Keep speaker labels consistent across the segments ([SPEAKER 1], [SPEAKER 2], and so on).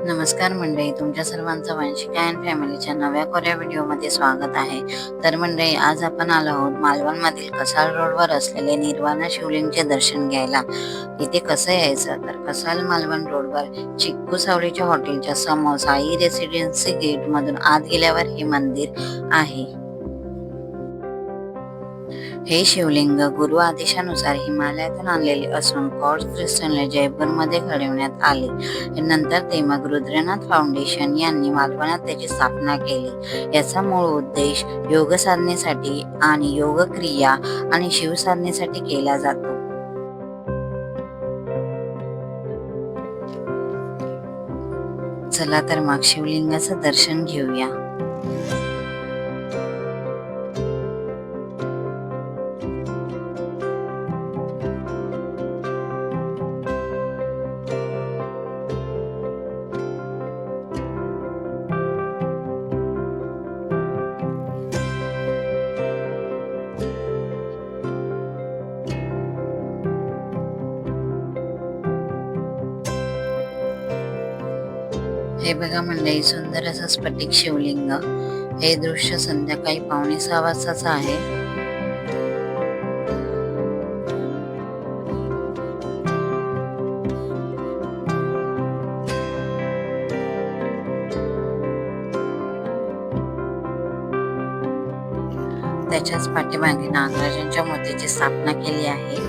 [SPEAKER 1] नमस्कार मंडळी, तुमच्या सर्वांचं वंशिका अँड फॅमिलीच्या नव्या कोऱ्या व्हिडिओमध्ये स्वागत आहे. तर मंडळी, आज आपण आलो आहोत मालवणमधील कसाल रोडवर असलेले निर्वाणा शिवलिंगचे दर्शन घ्यायला. इथे कसं यायचं तर कसाल मालवण रोडवर चिक्कू सावलीच्या हॉटेलच्या समोर साई रेसिडेन्सी गेटमधून आत गेल्यावर हे मंदिर आहे. हे शिवलिंग गुरु आदेशानुसार हिमालयातून आणलेले असून कॉर्ड्स क्रिस्टलने जयपूरमध्ये घडवण्यात आले. नंतर ते मग रुद्रनाथ फाउंडेशन यांनी मालवणात त्याची स्थापना केली. याचा मूळ उद्देश योग साधनेसाठी आणि योग क्रिया आणि शिवसाधनेसाठी केला जातो. चला तर मग शिवलिंगाचं दर्शन घेऊया. हे बघा मंडळी, सुंदर असं स्फटिक शिवलिंग. हे दृश्य संध्याकाळी 5:45 वाजताचं आहे. त्याच्याच पाठीमागे नागराजांच्या मूर्तीची स्थापना केली आहे.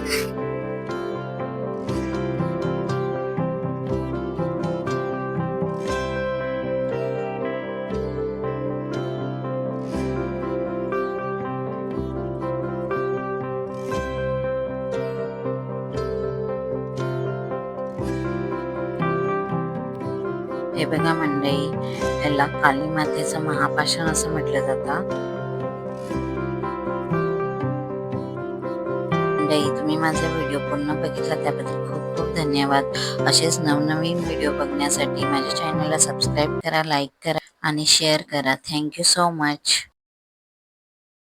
[SPEAKER 1] हे बघा मंडळी, याला काली मातेचं महापाषाण असं म्हटलं जातं. मंडळी, तुम्ही माझा व्हिडिओ पूर्ण बघितला त्याबद्दल खूप खूप धन्यवाद. असेच नवनवीन व्हिडिओ बघण्यासाठी माझ्या चॅनलला सबस्क्राईब करा, लाईक करा आणि शेअर करा. Thank you so much.